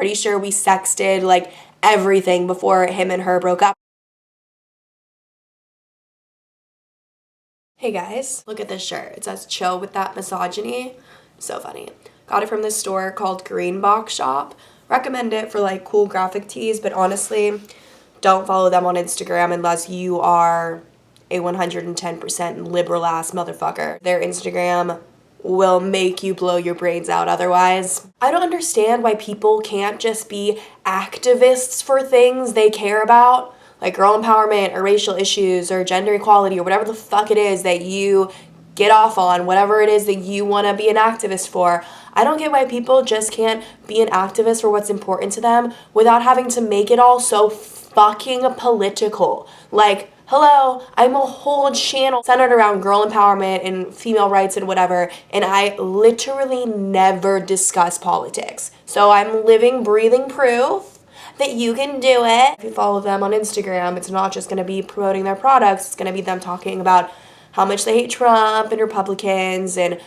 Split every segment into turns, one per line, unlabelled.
Pretty sure we sexted, like, everything before him and her broke up. Hey guys, look at this shirt. It says chill with that misogyny. So funny. Got it from this store called Green Box Shop. Recommend it for like cool graphic tees, but honestly, don't follow them on Instagram unless you are a 110% liberal ass motherfucker. Their Instagram will make you blow your brains out otherwise. I don't understand why people can't just be activists for things they care about, like girl empowerment or racial issues or gender equality or whatever the fuck it is that you get off on, whatever it is that you want to be an activist for. I don't get why people just can't be an activist for what's important to them without having to make it all so fucking political. Like, hello, I'm a whole channel centered around girl empowerment and female rights and whatever, and I literally never discuss politics. So I'm living, breathing proof that you can do it. If you follow them on Instagram, it's not just going to be promoting their products, it's going to be them talking about how much they hate Trump and Republicans and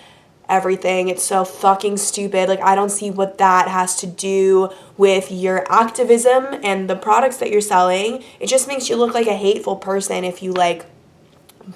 everything. It's so fucking stupid. Like, I don't see what that has to do with your activism and the products that you're selling. It just makes you look like a hateful person if you like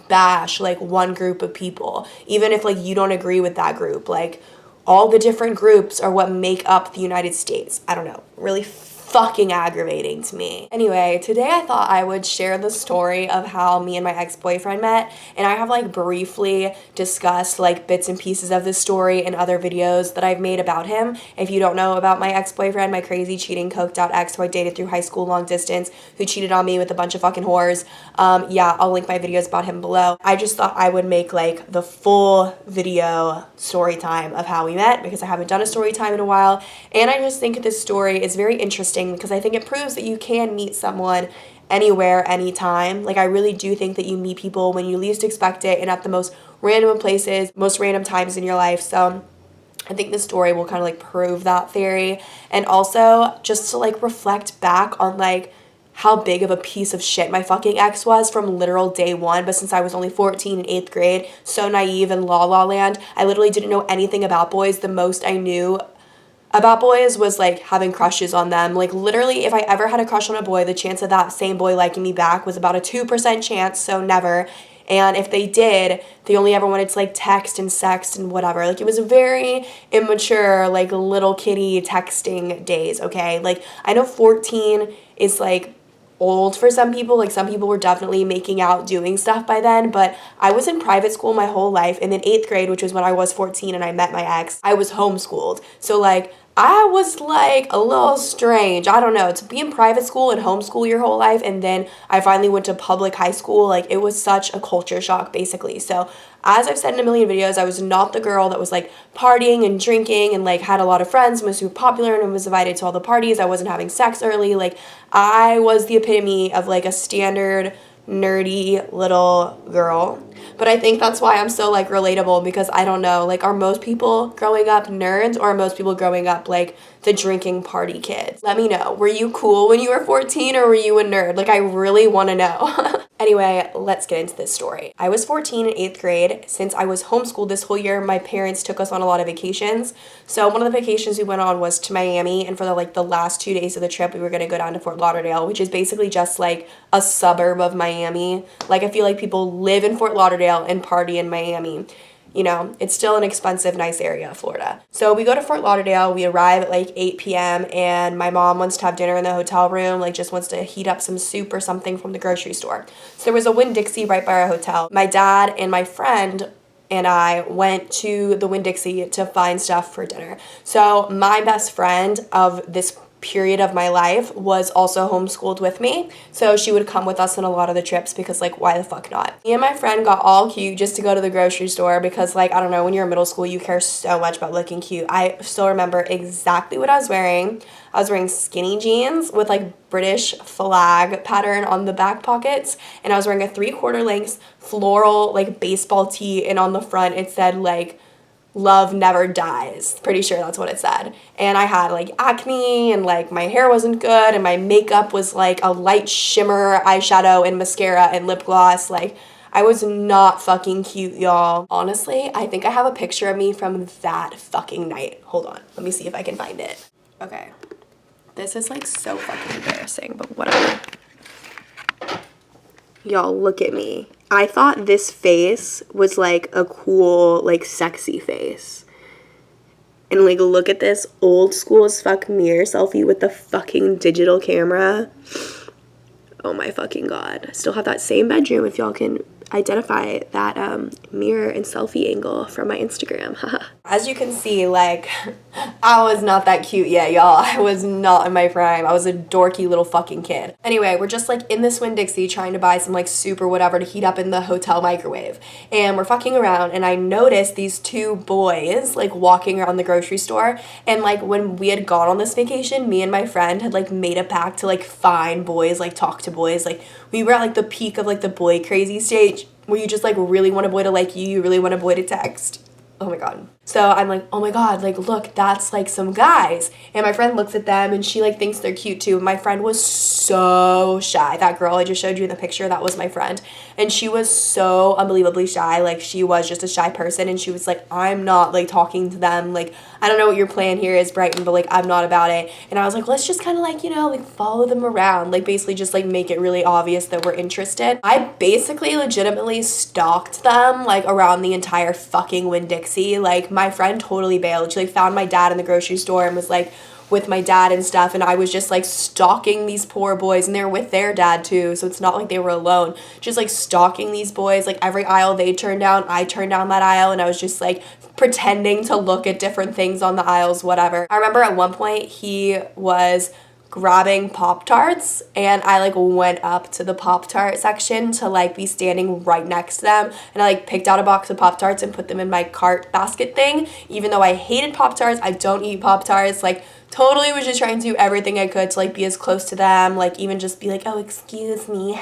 bash like one group of people, even if like you don't agree with that group. Like, all the different groups are what make up the United States. I don't know, really fucking aggravating to me. Anyway, today I thought I would share the story of how me and my ex-boyfriend met, and I have like briefly discussed like bits and pieces of this story in other videos that I've made about him. If you don't know about my ex-boyfriend, my crazy cheating coked out ex who I dated through high school long distance, who cheated on me with a bunch of fucking whores, yeah, I'll link my videos about him below. I just thought I would make like the full video story time of how we met because I haven't done a story time in a while, and I just think this story is very interesting because I think it proves that you can meet someone anywhere, anytime. Like, I really do think that you meet people when you least expect it and at the most random places, most random times in your life. So I think this story will kind of like prove that theory, and also just to like reflect back on like how big of a piece of shit my fucking ex was from literal day one. But since I was only 14 in 8th grade, so naive in La La Land, I literally didn't know anything about boys. The most I knew about boys was like having crushes on them. Like, literally, if I ever had a crush on a boy, the chance of that same boy liking me back was about a 2% chance, so never. And if they did, they only ever wanted to like text and sext and whatever. Like, it was a very immature, like little kitty texting days, okay? Like, I know 14 is like old for some people. Like, some people were definitely making out, doing stuff by then, but I was in private school my whole life, and then 8th grade, which was when I was 14 and I met my ex, I was homeschooled. So like, I was like a little strange. I don't know, to be in private school and homeschool your whole life, and then I finally went to public high school, like, it was such a culture shock basically. So as I've said in a million videos, I was not the girl that was like partying and drinking and like had a lot of friends and was super popular and was invited to all the parties. I wasn't having sex early. Like, I was the epitome of like a standard nerdy little girl. But I think that's why I'm so like relatable, because I don't know, like, are most people growing up nerds, or are most people growing up like the drinking party kids? Let me know. Were you cool when you were 14, or were you a nerd? Like, I really want to know. Anyway, let's get into this story. I was 14 in 8th grade. Since I was homeschooled this whole year, my parents took us on a lot of vacations. So one of the vacations we went on was to Miami, and for the last 2 days of the trip, we were going to go down to Fort Lauderdale, which is basically just like a suburb of Miami. Like, I feel like people live in Fort Lauderdale and party in Miami. You know, it's still an expensive, nice area of Florida. So we go to Fort Lauderdale, we arrive at like 8 p.m. and my mom wants to have dinner in the hotel room, like just wants to heat up some soup or something from the grocery store. So there was a WINN DIXIE right by our hotel. My dad and my friend and I went to the WINN DIXIE to find stuff for dinner. So my best friend of this period of my life was also homeschooled with me, so she would come with us on a lot of the trips because, like, why the fuck not? Me and my friend got all cute just to go to the grocery store because, like, I don't know, when you're in middle school you care so much about looking cute. I still remember exactly what I was wearing. I was wearing skinny jeans with like British flag pattern on the back pockets, and I was wearing a 3/4 length floral like baseball tee, and on the front it said like love never dies. Pretty sure that's what it said. And I had like acne, and like my hair wasn't good, and my makeup was like a light shimmer eyeshadow and mascara and lip gloss. Like, I was not fucking cute, y'all. Honestly, I think I have a picture of me from that fucking night. Hold on, let me see if I can find it. Okay. This is like so fucking embarrassing, but whatever. Y'all, look at me. I thought this face was like a cool, like sexy face. And like, look at this old school as fuck mirror selfie with the fucking digital camera. Oh my fucking God. I still have that same bedroom if y'all can identify that mirror and selfie angle from my Instagram. As you can see, like, I was not that cute yet, y'all. I was not in my prime. I was a dorky little fucking kid. Anyway, we're just like in this WINN-DIXIE trying to buy some like soup or whatever to heat up in the hotel microwave. And we're fucking around and I noticed these two boys like walking around the grocery store. And like when we had gone on this vacation, me and my friend had like made a pact to like find boys, like talk to boys. Like we were at like the peak of like the boy crazy stage where you just like really want a boy to like you really want a boy to text. Oh my God. So I'm like, oh my God, like, look, that's like some guys. And my friend looks at them and she like thinks they're cute too. My friend was so shy. That girl I just showed you in the picture, that was my friend. And she was so unbelievably shy. Like she was just a shy person. And she was like, I'm not like talking to them. Like, I don't know what your plan here is, Brighton, but like, I'm not about it. And I was like, let's just kind of like, you know, like follow them around. Like basically just like make it really obvious that we're interested. I basically legitimately stalked them like around the entire fucking WINN-DIXIE. Like my friend totally bailed. She like found my dad in the grocery store and was like with my dad and stuff, and I was just like stalking these poor boys, and they were with their dad too, so it's not like they were alone. Just like stalking these boys, like every aisle they turned down, I turned down that aisle, and I was just like pretending to look at different things on the aisles, whatever. I remember at one point he was grabbing Pop-Tarts and I like went up to the Pop-Tart section to like be standing right next to them, and I like picked out a box of Pop-Tarts and put them in my cart basket thing, even though I hated Pop-Tarts. I don't eat Pop-Tarts. Like totally was just trying to do everything I could to like be as close to them, like even just be like, oh, excuse me,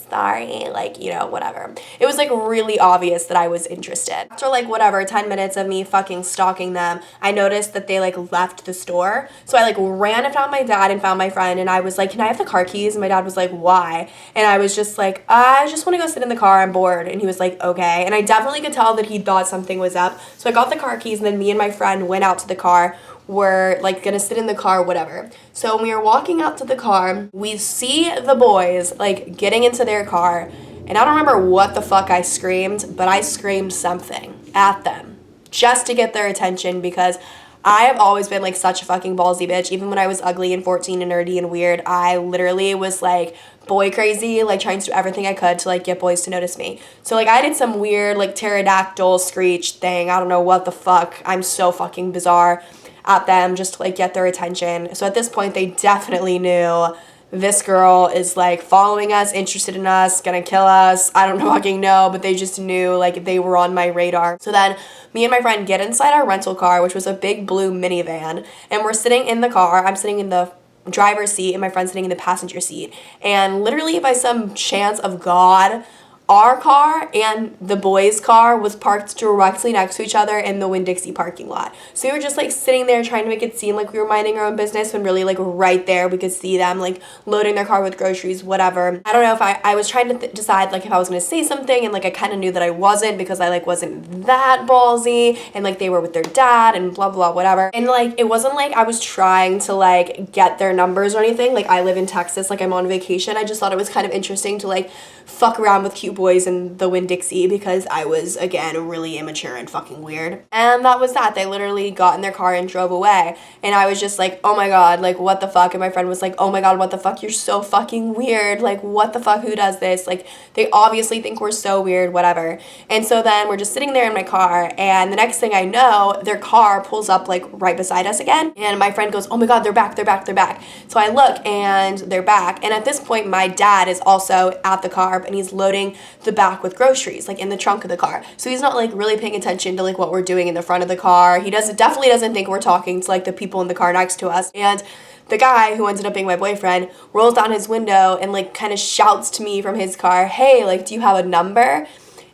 sorry, like, you know, whatever. It was like really obvious that I was interested. After like whatever 10 minutes of me fucking stalking them, I noticed that they like left the store. So I like ran and found my dad and found my friend, and I was like, can I have the car keys? And my dad was like, why? And I was just like, I just want to go sit in the car, I'm bored. And he was like, okay. And I definitely could tell that he thought something was up. So I got the car keys, and then me and my friend went out to the car. We're like gonna sit in the car, whatever. So when we were walking out to the car, we see the boys like getting into their car, and I don't remember what the fuck I screamed, but I screamed something at them just to get their attention, because I have always been like such a fucking ballsy bitch. Even when I was ugly and 14 and nerdy and weird, I literally was like boy crazy, like trying to do everything I could to like get boys to notice me. So like I did some weird like pterodactyl screech thing. I don't know what the fuck. I'm so fucking bizarre at them just to like get their attention. So at this point they definitely knew this girl is like following us, interested in us, gonna kill us. I don't fucking know, but they just knew like they were on my radar. So then me and my friend get inside our rental car, which was a big blue minivan, and we're sitting in the car. I'm sitting in the driver's seat and my friend's sitting in the passenger seat. And literally by some chance of God, our car and the boys' car was parked directly next to each other in the WINN-DIXIE parking lot. So we were just like sitting there trying to make it seem like we were minding our own business, when really like right there we could see them like loading their car with groceries, whatever. I don't know if I was trying to decide like if I was going to say something, and like I kind of knew that I wasn't, because I like wasn't that ballsy, and like they were with their dad and blah blah whatever. And like it wasn't like I was trying to like get their numbers or anything. Like I live in Texas, like I'm on vacation. I just thought it was kind of interesting to like fuck around with cute boys in the WINN-DIXIE, because I was, again, really immature and fucking weird. And that was that. They literally got in their car and drove away. And I was just like, oh my God, like, what the fuck? And my friend was like, oh my God, what the fuck? You're so fucking weird. Like, what the fuck? Who does this? Like, they obviously think we're so weird, whatever. And so then we're just sitting there in my car, and the next thing I know, their car pulls up, like, right beside us again. And my friend goes, oh my God, they're back, they're back, they're back. So I look, and they're back. And at this point, my dad is also at the car, and he's loading the back with groceries, like in the trunk of the car. So he's not like really paying attention to like what we're doing in the front of the car. He definitely doesn't think we're talking to like the people in the car next to us. And the guy who ended up being my boyfriend rolls down his window and like kind of shouts to me from his car, hey, like, do you have a number?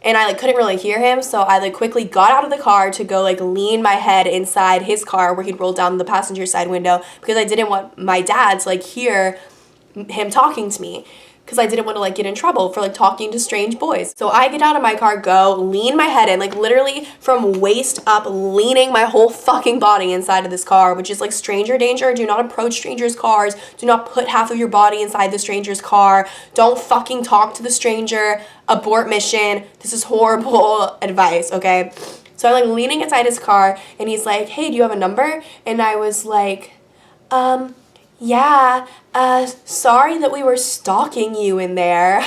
And I like couldn't really hear him, so I like quickly got out of the car to go like lean my head inside his car where he'd rolled down the passenger side window, because I didn't want my dad to like hear him talking to me. because I didn't want to like get in trouble for like talking to strange boys. So I get out of my car, go, lean my head in, like literally from waist up, leaning my whole fucking body inside of this car, which is like stranger danger. Do not approach strangers' cars. Do not put half of your body inside the stranger's car. Don't fucking talk to the stranger. Abort mission. This is horrible advice, okay? So I'm like leaning inside his car, and he's like, hey, do you have a number? And I was like, yeah, sorry that we were stalking you in there.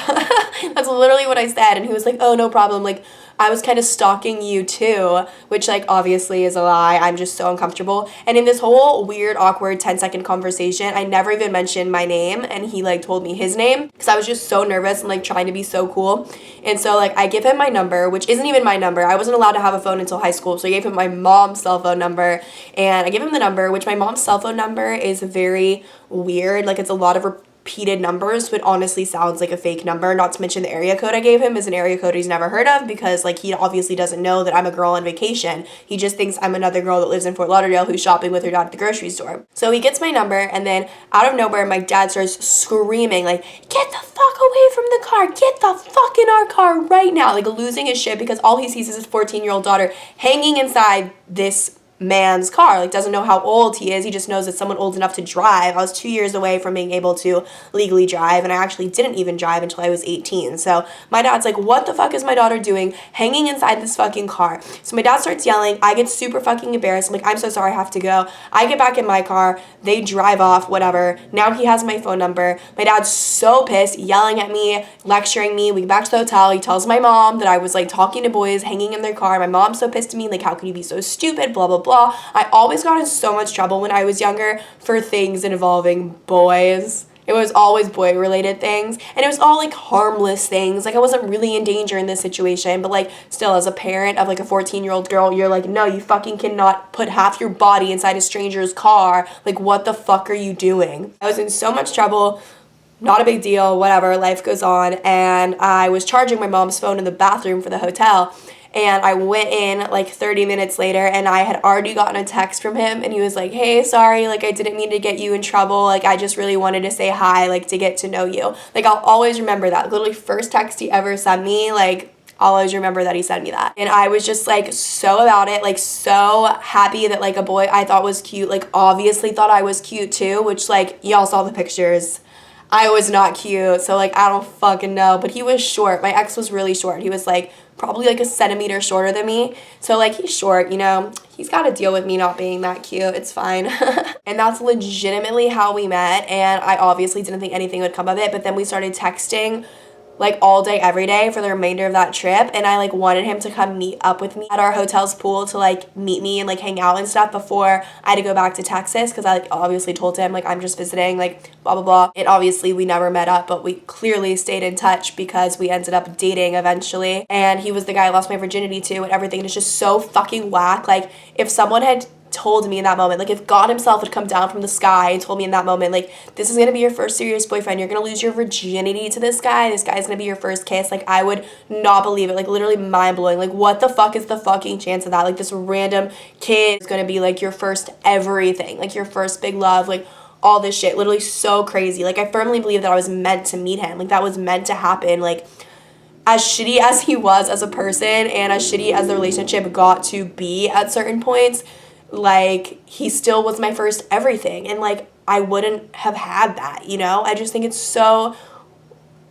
That's literally what I said. And he was like, oh, no problem. Like, I was kind of stalking you too, which like obviously is a lie. I'm just so uncomfortable. And in this whole weird, awkward 10-second conversation, I never even mentioned my name, and he like told me his name because I was just so nervous and like trying to be so cool. And so like I give him my number, which isn't even my number. I wasn't allowed to have a phone until high school, so I gave him my mom's cell phone number, and I give him the number, which my mom's cell phone number is very weird. Like it's a lot of repeated numbers, but honestly sounds like a fake number. Not to mention the area code I gave him is an area code he's never heard of, because like he obviously doesn't know that I'm a girl on vacation. He just thinks I'm another girl that lives in Fort Lauderdale who's shopping with her dad at the grocery store. So he gets my number, and then out of nowhere my dad starts screaming like, get the fuck away from the car, get the fuck in our car right now, like losing his shit because all he sees is his 14-year-old daughter hanging inside this man's car, like doesn't know how old he is. He just knows it's someone old enough to drive. I was 2 years away from being able to legally drive, and I actually didn't even drive until I was 18. So my dad's like, what the fuck is my daughter doing hanging inside this fucking car? So my dad starts yelling. I get super fucking embarrassed. I'm like, I'm so sorry, I have to go. I get back in my car, they drive off, whatever. Now he has my phone number. My dad's so pissed, yelling at me, lecturing me. We get back to the hotel. He tells my mom that I was like talking to boys hanging in their car. My mom's so pissed at me, like, how can you be so stupid, blah blah blah. I always got in so much trouble when I was younger for things involving boys. It was always boy-related things, and it was all, like, harmless things. Like, I wasn't really in danger in this situation, but, like, still, as a parent of, like, a 14-year-old girl, you're like, no, you fucking cannot put half your body inside a stranger's car. Like, what the fuck are you doing? I was in so much trouble. Not a big deal, whatever, life goes on, and I was charging my mom's phone in the bathroom for the hotel, and I went in like 30 minutes later, and I had already gotten a text from him, and he was like, hey, sorry, like I didn't mean to get you in trouble, like I just really wanted to say hi, like to get to know you. Like I'll always remember that. Literally first text he ever sent me, like I'll always remember that he sent me that. And I was just like so about it, like so happy that like a boy I thought was cute, like obviously thought I was cute too, which like y'all saw the pictures. I was not cute, so like I don't fucking know, but he was short. My ex was really short. He was like probably like a centimeter shorter than me, so like he's short, you know, he's got to deal with me not being that cute. It's fine. And that's legitimately how we met, and I obviously didn't think anything would come of it, but then we started texting like all day every day for the remainder of that trip, and I like wanted him to come meet up with me at our hotel's pool to like meet me and like hang out and stuff before I had to go back to Texas, because I like obviously told him like I'm just visiting, like blah blah blah. And obviously we never met up, but we clearly stayed in touch because we ended up dating eventually, and he was the guy I lost my virginity to, and everything is just so fucking whack. Like if someone had told me in that moment, like if God himself had come down from the sky and told me in that moment, like this is gonna be your first serious boyfriend, you're gonna lose your virginity to this guy's gonna be your first kiss, like I would not believe it. Like literally mind-blowing. Like what the fuck is the fucking chance of that? Like this random kid is gonna be like your first everything, like your first big love, like all this shit. Literally so crazy. Like I firmly believe that I was meant to meet him, like that was meant to happen. Like as shitty as he was as a person, and as shitty as the relationship got to be at certain points, like he still was my first everything, and like I wouldn't have had that, you know? I just think it's so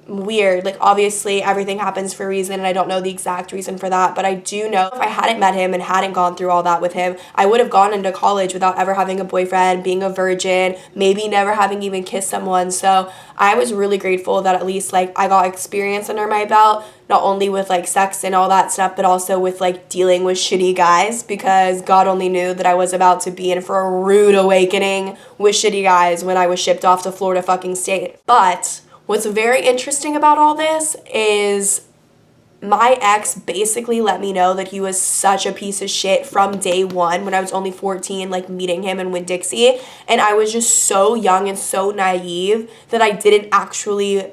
weird. Like obviously everything happens for a reason, and I don't know the exact reason for that, but I do know if I hadn't met him and hadn't gone through all that with him, I would have gone into college without ever having a boyfriend, being a virgin, maybe never having even kissed someone. So I was really grateful that at least like I got experience under my belt, not only with like sex and all that stuff, but also with like dealing with shitty guys, because God only knew that I was about to be in for a rude awakening with shitty guys when I was shipped off to Florida fucking State. But what's very interesting about all this is my ex basically let me know that he was such a piece of shit from day one when I was only 14, like meeting him in WINN-DIXIE, and I was just so young and so naive that I didn't actually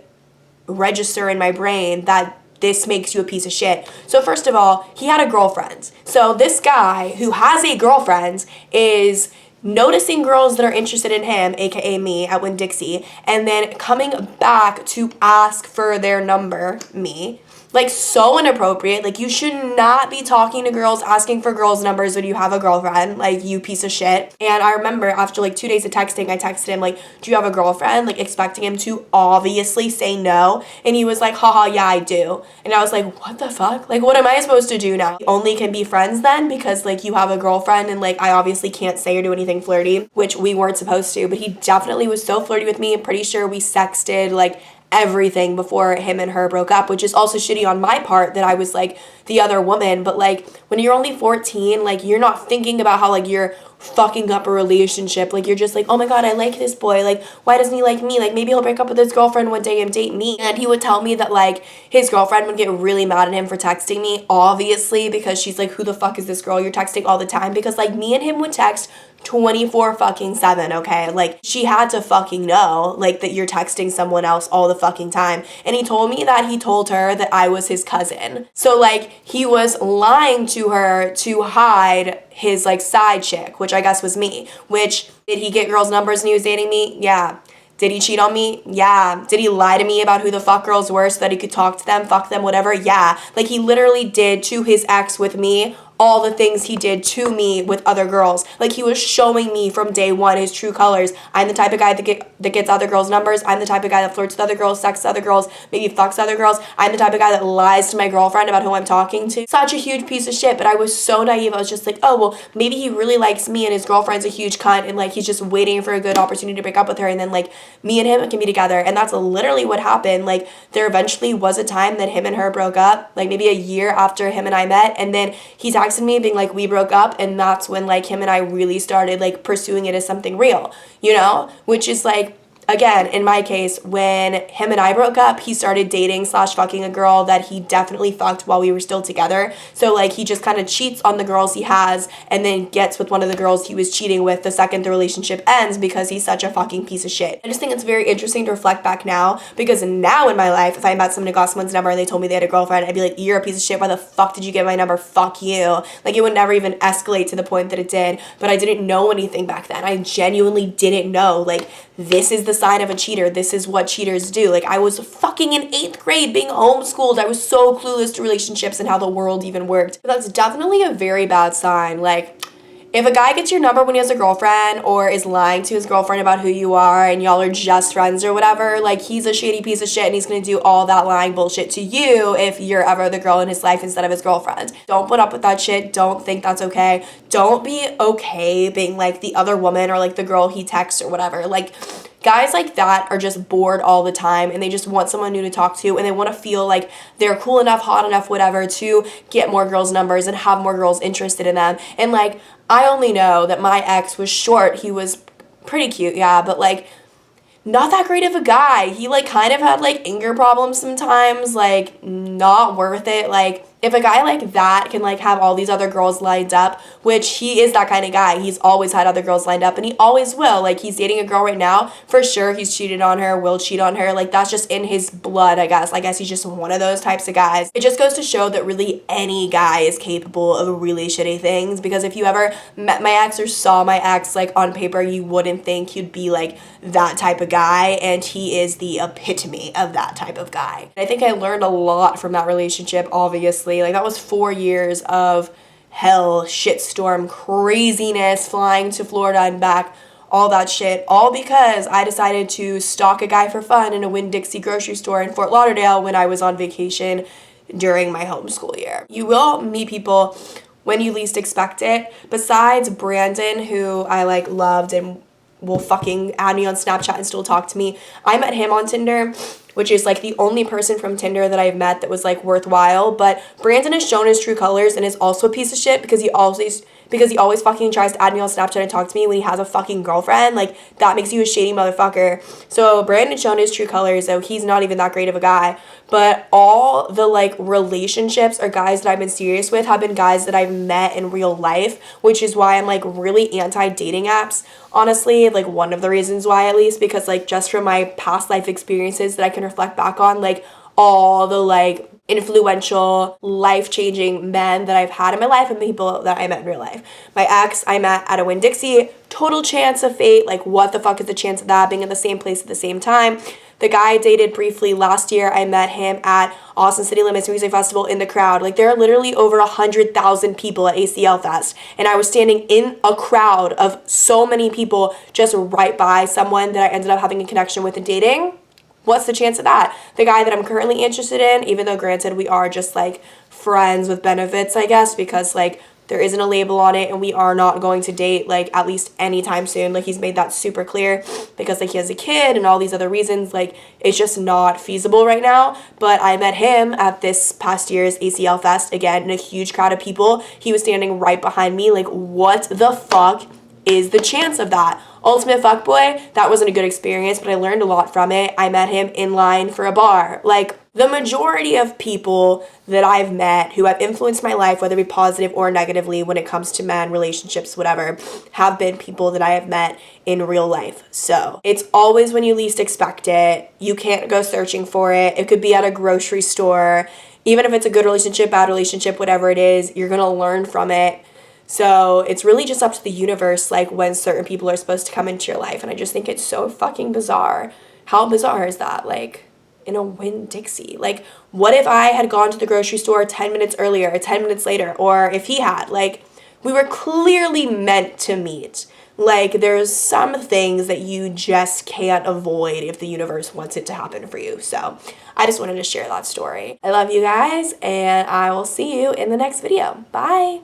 register in my brain that this makes you a piece of shit. So first of all, he had a girlfriend. So this guy who has a girlfriend is noticing girls that are interested in him, aka me at WINN-DIXIE, and then coming back to ask for their number, me. Like, so inappropriate. Like, you should not be talking to girls, asking for girls' numbers when you have a girlfriend. Like, you piece of shit. And I remember after, like, 2 days of texting, I texted him, like, do you have a girlfriend? Like, expecting him to obviously say no. And he was like, haha, yeah, I do. And I was like, what the fuck? Like, what am I supposed to do now? Only can be friends then because, like, you have a girlfriend and, like, I obviously can't say or do anything flirty, which we weren't supposed to. But he definitely was so flirty with me. I'm pretty sure we sexted, like, everything before him and her broke up, which is also shitty on my part that I was like the other woman. But like when you're only 14, like you're not thinking about how like you're fucking up a relationship. Like you're just like, oh my god, I like this boy, like why doesn't he like me? Like maybe he'll break up with his girlfriend one day and date me. And he would tell me that like his girlfriend would get really mad at him for texting me, obviously, because she's like, who the fuck is this girl you're texting all the time? Because like me and him would text 24/7, okay? Like, she had to fucking know, like, that you're texting someone else all the fucking time. And he told me that he told her that I was his cousin. So, like, he was lying to her to hide his, like, side chick, which I guess was me. Which, did he get girls' numbers when he was dating me? Yeah. Did he cheat on me? Yeah. Did he lie to me about who the fuck girls were so that he could talk to them, fuck them, whatever? Yeah. Like, he literally did to his ex with me all the things he did to me with other girls. Like, he was showing me from day one his true colors. I'm the type of guy that gets other girls' numbers. I'm the type of guy that flirts with other girls, sexts other girls, maybe fucks other girls. I'm the type of guy that lies to my girlfriend about who I'm talking to. Such a huge piece of shit, but I was so naive. I was just like, oh, well, maybe he really likes me and his girlfriend's a huge cunt and, like, he's just waiting for a good opportunity to break up with her and then, like, me and him can be together. And that's literally what happened. Like, there eventually was a time that him and her broke up, like, maybe a year after him and I met, and then he texted me being like, we broke up, and that's when, like, him and I really started, like, pursuing it as something real, you know? Which is, like, again, in my case, when him and I broke up, he started dating / fucking a girl that he definitely fucked while we were still together. So, like, he just kind of cheats on the girls he has and then gets with one of the girls he was cheating with the second the relationship ends because he's such a fucking piece of shit. I just think it's very interesting to reflect back now, because now in my life, if I met someone who got someone's number and they told me they had a girlfriend, I'd be like, you're a piece of shit. Why the fuck did you get my number? Fuck you. Like, it would never even escalate to the point that it did, but I didn't know anything back then. I genuinely didn't know, like, this is the sign of a cheater. This is what cheaters do. Like, I was fucking in 8th grade being homeschooled. I was so clueless to relationships and how the world even worked. But that's definitely a very bad sign. Like, if a guy gets your number when he has a girlfriend or is lying to his girlfriend about who you are and y'all are just friends or whatever, like, he's a shady piece of shit and he's gonna do all that lying bullshit to you if you're ever the girl in his life instead of his girlfriend. Don't put up with that shit. Don't think that's okay. Don't be okay being like the other woman or like the girl he texts or whatever. Like, guys like that are just bored all the time and they just want someone new to talk to and they want to feel like they're cool enough, hot enough, whatever, to get more girls' numbers and have more girls interested in them. And, like, I only know that my ex was short. He was pretty cute, yeah, but, like, not that great of a guy. He, like, kind of had, like, anger problems sometimes, like, not worth it. Like, if a guy like that can, like, have all these other girls lined up, which he is that kind of guy. He's always had other girls lined up, and he always will. Like, he's dating a girl right now. For sure, he's cheated on her, will cheat on her. Like, that's just in his blood, I guess. I guess he's just one of those types of guys. It just goes to show that really any guy is capable of really shitty things, because if you ever met my ex or saw my ex, like, on paper, you wouldn't think he'd be, like, that type of guy, and he is the epitome of that type of guy. I think I learned a lot from that relationship, obviously. Like, that was 4 years of hell, shitstorm, craziness, flying to Florida and back, all that shit, all because I decided to stalk a guy for fun in a WINN-DIXIE grocery store in Fort Lauderdale when I was on vacation during my homeschool year. You will meet people when you least expect it. Besides Brandon, who I, like, loved and will fucking add me on Snapchat and still talk to me, I met him on Tinder, which is, like, the only person from Tinder that I've met that was, like, worthwhile. But Brandon has shown his true colors and is also a piece of shit because he always fucking tries to add me on Snapchat and talk to me when he has a fucking girlfriend. Like, that makes you a shady motherfucker. So Brandon's shown his true colors, so he's not even that great of a guy. But all the, like, relationships or guys that I've been serious with have been guys that I've met in real life, which is why I'm, like, really anti-dating apps, honestly. Like, one of the reasons why, at least, because, like, just from my past life experiences that I can reflect back on, like, all the, like, influential, life-changing men that I've had in my life and people that I met in real life. My ex, I met at a WINN-DIXIE. Total chance of fate. Like, what the fuck is the chance of that being in the same place at the same time? The guy I dated briefly last year, I met him at Austin City Limits Music Festival in the crowd. Like, there are literally over 100,000 people at ACL Fest. And I was standing in a crowd of so many people just right by someone that I ended up having a connection with and dating. What's the chance of that? The guy that I'm currently interested in, even though granted we are just like friends with benefits, I guess, because like there isn't a label on it and we are not going to date like at least anytime soon. Like he's made that super clear because like he has a kid and all these other reasons. Like it's just not feasible right now. But I met him at this past year's ACL Fest, again, in a huge crowd of people. He was standing right behind me. Like, what the fuck is the chance of that? Ultimate fuckboy, that wasn't a good experience, but I learned a lot from it. I met him in line for a bar. Like, the majority of people that I've met who have influenced my life, whether it be positive or negatively when it comes to men, relationships, whatever, have been people that I have met in real life. So it's always when you least expect it. You can't go searching for it. It could be at a grocery store. Even if it's a good relationship, bad relationship, whatever it is, you're gonna learn from it. So it's really just up to the universe, like when certain people are supposed to come into your life. And I just think it's so fucking bizarre. How bizarre is that? Like, in a WINN-DIXIE. Like, what if I had gone to the grocery store 10 minutes earlier or 10 minutes later, or if he had? Like, we were clearly meant to meet. Like, there's some things that you just can't avoid if the universe wants it to happen for you. So I just wanted to share that story. I love you guys, and I will see you in the next video. Bye.